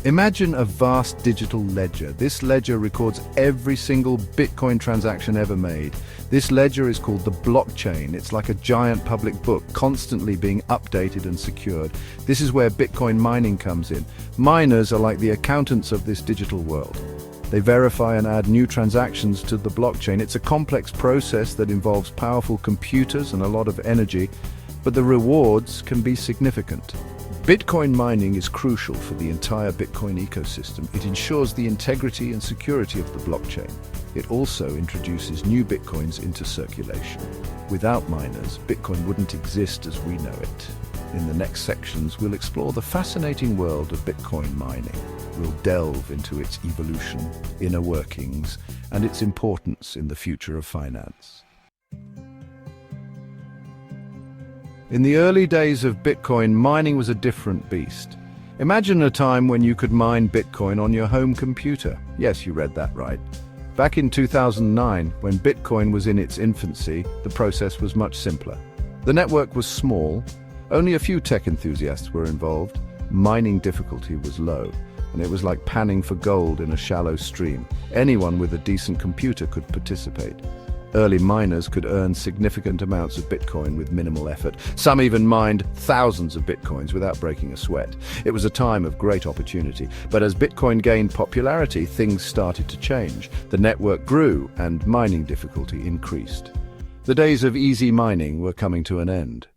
Imagine a vast digital ledger. This ledger records every single Bitcoin transaction ever made. This ledger is called the blockchain. It's like a giant public book, constantly being updated and secured. This is where Bitcoin mining comes in. Miners are like the accountants of this digital world. They verify and add new transactions to the blockchain. It's a complex process that involves powerful computers and a lot of energy, but the rewards can be significant. Bitcoin mining is crucial for the entire Bitcoin ecosystem. It ensures the integrity and security of the blockchain. It also introduces new Bitcoins into circulation. Without miners, Bitcoin wouldn't exist as we know it. In the next sections, we'll explore the fascinating world of Bitcoin mining. We'll delve into its evolution, inner workings, and its importance in the future of finance. In the early days of Bitcoin, mining was a different beast. Imagine a time when you could mine Bitcoin on your home computer. Yes, you read that right. Back in 2009, when Bitcoin was in its infancy, the process was much simpler. The network was small, only a few tech enthusiasts were involved, mining difficulty was low, and it was like panning for gold in a shallow stream. Anyone with a decent computer could participate. Early miners could earn significant amounts of Bitcoin with minimal effort. Some even mined thousands of Bitcoins without breaking a sweat. It was a time of great opportunity. But as Bitcoin gained popularity, things started to change. The network grew and mining difficulty increased. The days of easy mining were coming to an end.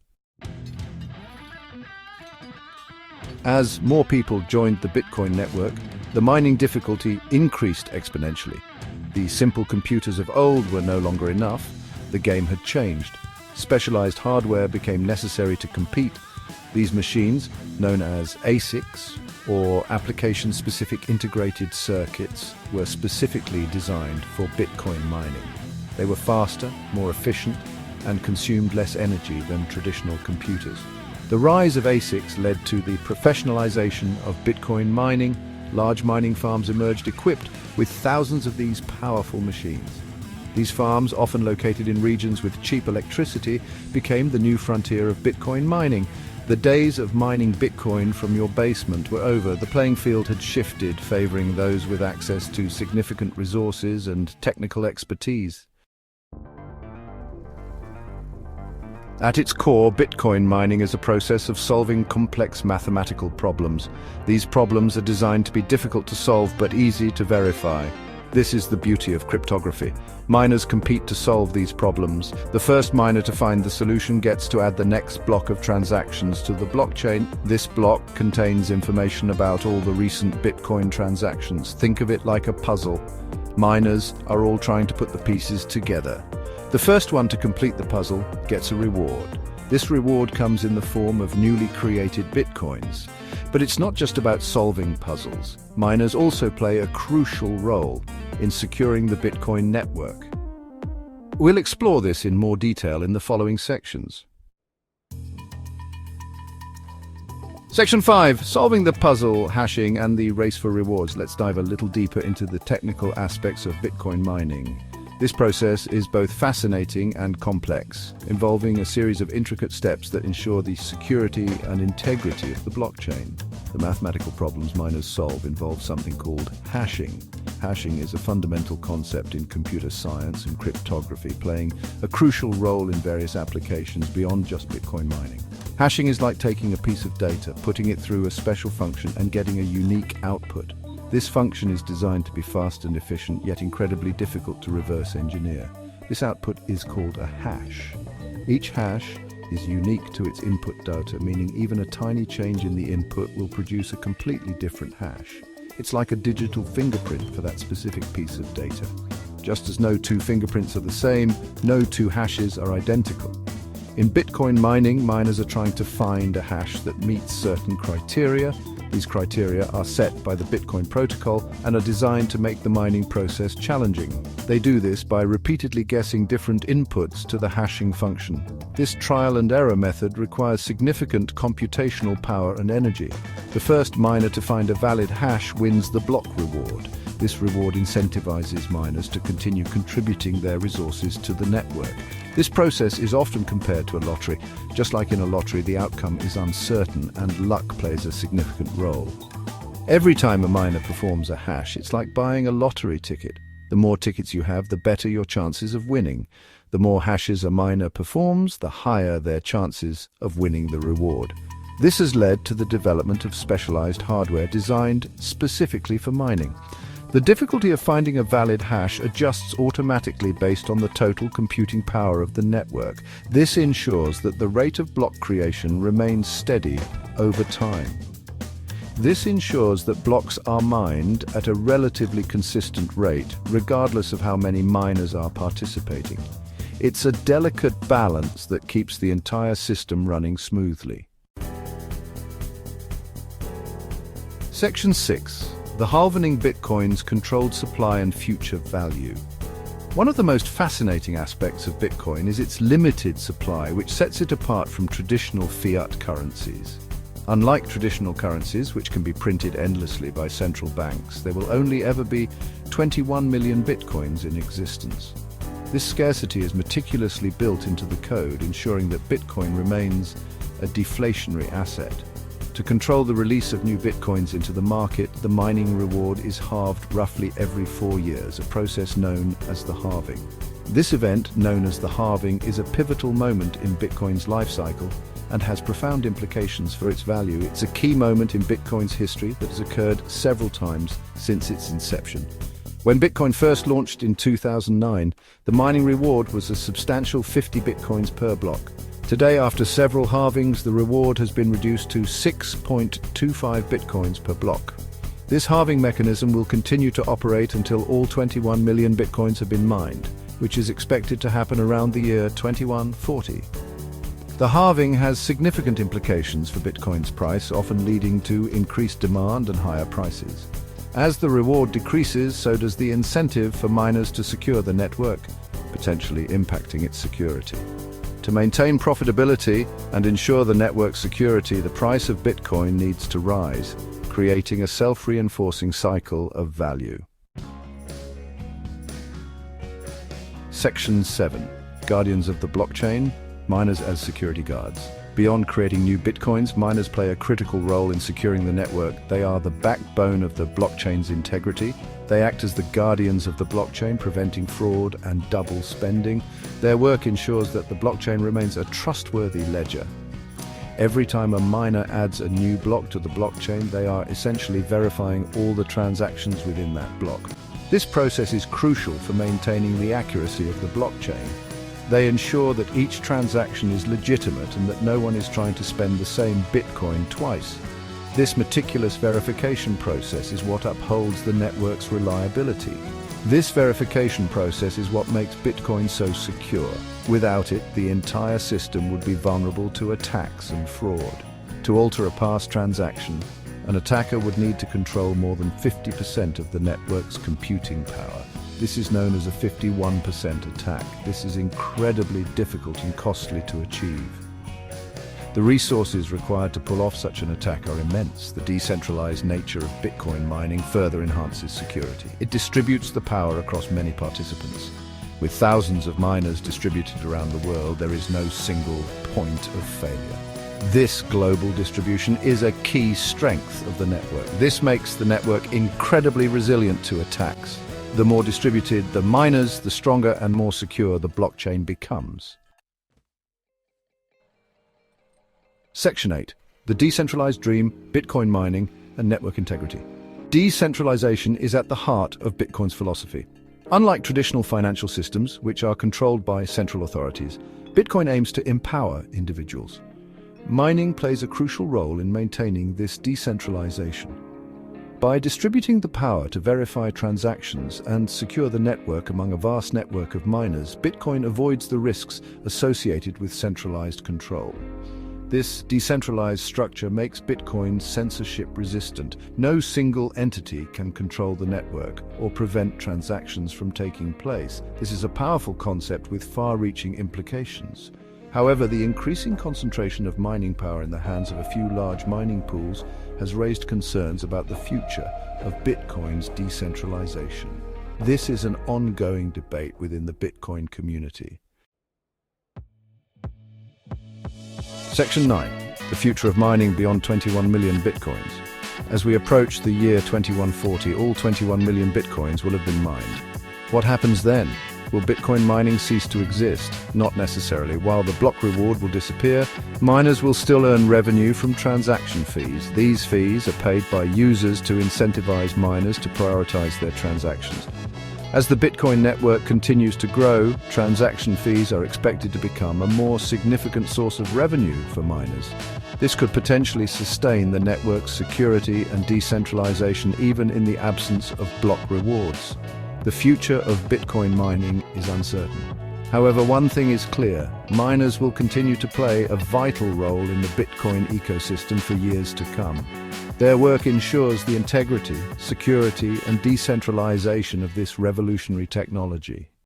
As more people joined the Bitcoin network, the mining difficulty increased exponentially. The simple computers of old were no longer enough. The game had changed. Specialized hardware became necessary to compete. These machines, known as ASICs, or application-specific integrated circuits, were specifically designed for Bitcoin mining. They were faster, more efficient, and consumed less energy than traditional computers. The rise of ASICs led to the professionalization of Bitcoin mining. Large mining farms emerged equipped with thousands of these powerful machines. These farms, often located in regions with cheap electricity, became the new frontier of Bitcoin mining. The days of mining Bitcoin from your basement were over. The playing field had shifted, favoring those with access to significant resources and technical expertise. At its core, Bitcoin mining is a process of solving complex mathematical problems. These problems are designed to be difficult to solve but easy to verify. This is the beauty of cryptography. Miners compete to solve these problems. The first miner to find the solution gets to add the next block of transactions to the blockchain. This block contains information about all the recent Bitcoin transactions. Think of it like a puzzle. Miners are all trying to put the pieces together. The first one to complete the puzzle gets a reward. This reward comes in the form of newly created Bitcoins. But it's not just about solving puzzles. Miners also play a crucial role in securing the Bitcoin network. We'll explore this in more detail in the following sections. Section 5. Solving the puzzle, hashing, and the race for rewards. Let's dive a little deeper into the technical aspects of Bitcoin mining. This process is both fascinating and complex, involving a series of intricate steps that ensure the security and integrity of the blockchain. The mathematical problems miners solve involve something called hashing. Hashing is a fundamental concept in computer science and cryptography, playing a crucial role in various applications beyond just Bitcoin mining. Hashing is like taking a piece of data, putting it through a special function, and getting a unique output. This function is designed to be fast and efficient, yet incredibly difficult to reverse engineer. This output is called a hash. Each hash is unique to its input data, meaning even a tiny change in the input will produce a completely different hash. It's like a digital fingerprint for that specific piece of data. Just as no two fingerprints are the same, no two hashes are identical. In Bitcoin mining, miners are trying to find a hash that meets certain criteria. These criteria are set by the Bitcoin protocol and are designed to make the mining process challenging. They do this by repeatedly guessing different inputs to the hashing function. This trial and error method requires significant computational power and energy. The first miner to find a valid hash wins the block reward. This reward incentivizes miners to continue contributing their resources to the network. This process is often compared to a lottery. Just like in a lottery, the outcome is uncertain and luck plays a significant role. Every time a miner performs a hash, it's like buying a lottery ticket. The more tickets you have, the better your chances of winning. The more hashes a miner performs, the higher their chances of winning the reward. This has led to the development of specialized hardware designed specifically for mining. The difficulty of finding a valid hash adjusts automatically based on the total computing power of the network. This ensures that the rate of block creation remains steady over time. This ensures that blocks are mined at a relatively consistent rate, regardless of how many miners are participating. It's a delicate balance that keeps the entire system running smoothly. Section 6. The halvening Bitcoin's controlled supply and future value. One of the most fascinating aspects of Bitcoin is its limited supply, which sets it apart from traditional fiat currencies. Unlike traditional currencies, which can be printed endlessly by central banks, there will only ever be 21 million Bitcoins in existence. This scarcity is meticulously built into the code, ensuring that Bitcoin remains a deflationary asset. To control the release of new Bitcoins into the market, the mining reward is halved roughly every 4 years, a process known as the halving. This event, known as the halving, is a pivotal moment in Bitcoin's life cycle and has profound implications for its value. It's a key moment in Bitcoin's history that has occurred several times since its inception. When Bitcoin first launched in 2009, the mining reward was a substantial 50 Bitcoins per block. Today, after several halvings, the reward has been reduced to 6.25 Bitcoins per block. This halving mechanism will continue to operate until all 21 million Bitcoins have been mined, which is expected to happen around the year 2140. The halving has significant implications for Bitcoin's price, often leading to increased demand and higher prices. As the reward decreases, so does the incentive for miners to secure the network, potentially impacting its security. To maintain profitability and ensure the network's security, the price of Bitcoin needs to rise, creating a self-reinforcing cycle of value. Section 7. Guardians of the blockchain, miners as security guards. Beyond creating new Bitcoins, miners play a critical role in securing the network. They are the backbone of the blockchain's integrity. They act as the guardians of the blockchain, preventing fraud and double spending. Their work ensures that the blockchain remains a trustworthy ledger. Every time a miner adds a new block to the blockchain, they are essentially verifying all the transactions within that block. This process is crucial for maintaining the accuracy of the blockchain. They ensure that each transaction is legitimate and that no one is trying to spend the same Bitcoin twice. This meticulous verification process is what upholds the network's reliability. This verification process is what makes Bitcoin so secure. Without it, the entire system would be vulnerable to attacks and fraud. To alter a past transaction, an attacker would need to control more than 50% of the network's computing power. This is known as a 51% attack. This is incredibly difficult and costly to achieve. The resources required to pull off such an attack are immense. The decentralized nature of Bitcoin mining further enhances security. It distributes the power across many participants. With thousands of miners distributed around the world, there is no single point of failure. This global distribution is a key strength of the network. This makes the network incredibly resilient to attacks. The more distributed the miners, the stronger and more secure the blockchain becomes. Section 8. The decentralized dream, Bitcoin mining, and network integrity. Decentralization is at the heart of Bitcoin's philosophy. Unlike traditional financial systems, which are controlled by central authorities, Bitcoin aims to empower individuals. Mining plays a crucial role in maintaining this decentralization. By distributing the power to verify transactions and secure the network among a vast network of miners, Bitcoin avoids the risks associated with centralized control. This decentralized structure makes Bitcoin censorship-resistant. No single entity can control the network or prevent transactions from taking place. This is a powerful concept with far-reaching implications. However, the increasing concentration of mining power in the hands of a few large mining pools has raised concerns about the future of Bitcoin's decentralization. This is an ongoing debate within the Bitcoin community. Section 9. The future of mining beyond 21 million Bitcoins. As we approach the year 2140, all 21 million bitcoins will have been mined. What happens then? Will Bitcoin mining cease to exist? Not necessarily. While the block reward will disappear, miners will still earn revenue from transaction fees. These fees are paid by users to incentivize miners to prioritize their transactions. As the Bitcoin network continues to grow, transaction fees are expected to become a more significant source of revenue for miners. This could potentially sustain the network's security and decentralization even in the absence of block rewards. The future of Bitcoin mining is uncertain. However, one thing is clear: miners will continue to play a vital role in the Bitcoin ecosystem for years to come. Their work ensures the integrity, security, and decentralization of this revolutionary technology.